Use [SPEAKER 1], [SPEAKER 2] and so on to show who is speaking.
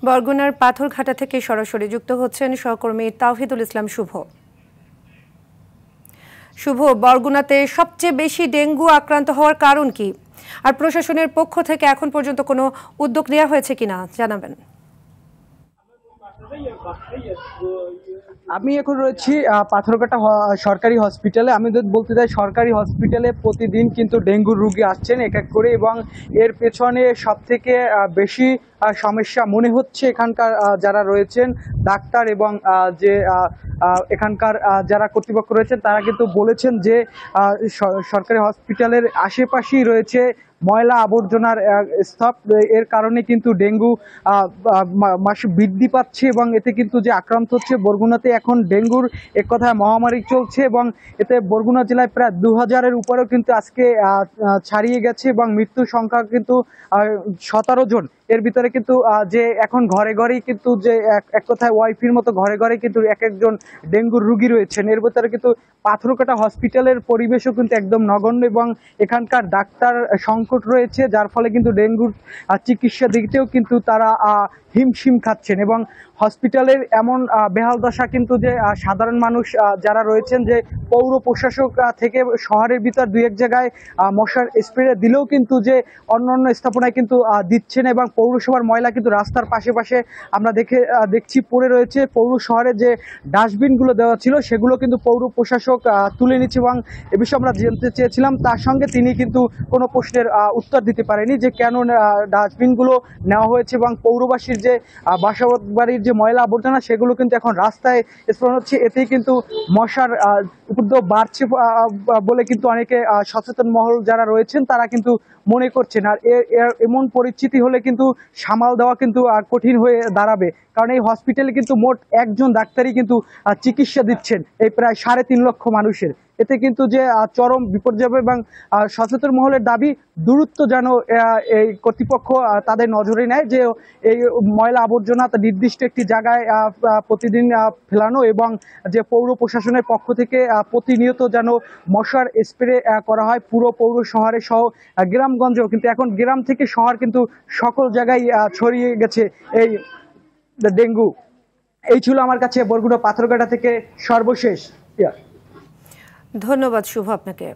[SPEAKER 1] বরগুনার পাথরঘাটা থেকে সরাসরি যুক্ত হচ্ছেন সহকর্মী তাওহিদুল ইসলাম শুভ। শুভ, বরগুনাতে সবচেয়ে বেশি ডেঙ্গু আক্রান্ত হওয়ার কারণ কি, আর প্রশাসনের পক্ষ থেকে এখন পর্যন্ত কোনো উদ্যোগ নেওয়া হয়েছে কিনা জানাবেন।
[SPEAKER 2] আমি এখন রয়েছি পাথরঘাটা সরকারি হসপিটালে। আমি বলতে চাই, সরকারি হসপিটালে প্রতিদিন কিন্তু ডেঙ্গুর রোগী আসছেন এক এক করে, এবং এর পেছনে সব থেকে বেশি সমস্যা মনে হচ্ছে এখানকার যারা রয়েছেন ডাক্তার এবং যে এখানকার যারা কর্তৃপক্ষ রয়েছেন তারা কিন্তু বলেছেন যে সরকারি হসপিটালের আশেপাশেই রয়েছে ময়লা আবর্জনার স্তূপ। এর কারণে কিন্তু ডেঙ্গু মাসে বৃদ্ধি পাচ্ছে এবং এতে কিন্তু যে আক্রান্ত হচ্ছে বরগুনাতে এখন ডেঙ্গুর এক কথায় মহামারী চলছে, এবং এতে বরগুনা জেলায় প্রায় 2000-এর উপরেও কিন্তু আজকে ছাড়িয়ে গেছে, এবং মৃত্যুর সংখ্যা কিন্তু 17 জন। এর ভিতরে কিন্তু যে এখন ঘরে ঘরেই কিন্তু যে এক কথায় ওয়াইফির মতো ঘরে ঘরে কিন্তু এক একজন ডেঙ্গুর রোগী রয়েছেন। এর ভিতরে কিন্তু পাথরঘাটা হসপিটালের পরিবেশও কিন্তু একদম নগণ্য, এবং এখানকার ডাক্তার সংকট রয়েছে, যার ফলে কিন্তু ডেঙ্গুর চিকিৎসা দিতেও কিন্তু তারা হিমশিম খাচ্ছেন। এবং হসপিটালের এমন বেহাল দশা কিন্তু যে সাধারণ মানুষ যারা রয়েছেন, যে পৌর প্রশাসক থেকে শহরের ভিতর দুই এক জায়গায় মশার স্প্রে দিলেও কিন্তু যে অন্যান্য স্থাপনায় কিন্তু দিচ্ছেন, এবং পৌরসভার ময়লা কিন্তু রাস্তার পাশে পাশে আমরা দেখছি পড়ে রয়েছে। পৌর শহরে যে ডাস্টবিনগুলো দেওয়া ছিল সেগুলো কিন্তু পৌর প্রশাসক তুলে নিচ্ছে, এবং এ বিষয়ে আমরা জানতে চেয়েছিলাম। তার সঙ্গে তিনি কিন্তু কোনো প্রশ্নের উত্তর দিতে পারেনি যে কেন ডাস্টবিনগুলো নেওয়া হয়েছে, এবং পৌরবাসীর যে বাসাবাড়ির যে ময়লা আবর্জনা সেগুলো কিন্তু এখন রাস্তায় স্প্রে হচ্ছে। এতেই কিন্তু মশার উপদ্রব বাড়ছে বলে কিন্তু অনেকে সচেতন মহল যারা রয়েছেন তারা কিন্তু মনে করছেন। আর এমন পরিস্থিতি হলে কিন্তু সামাল দেওয়া কিন্তু কঠিন হয়ে দাঁড়াবে, কারণ এই হসপিটালে কিন্তু মোট একজন ডাক্তারই কিন্তু চিকিৎসা দিচ্ছেন এই প্রায় 3.5 লক্ষ মানুষের। এতে কিন্তু যে চরম বিপর্যয়, এবং সচেতন মহলের দাবি দূরত্ব যেন এই কর্তৃপক্ষ তাদের নজরে নেয়, যে এই ময়লা আবর্জনা নির্দিষ্ট একটি জায়গায় প্রতিদিন ফেলানো, এবং যে পৌর প্রশাসনের পক্ষ থেকে প্রতিনিয়ত যেন মশার স্প্রে করা হয় পুরো পৌর শহরে সহ গ্রামগঞ্জেও। কিন্তু এখন গ্রাম থেকে শহর কিন্তু সকল জায়গায় ছড়িয়ে গেছে এই ডেঙ্গু। এই ছিল আমার কাছে বরগুনা পাথরঘাটা থেকে সর্বশেষ।
[SPEAKER 1] ধন্যবাদ শুভ আপনাকে।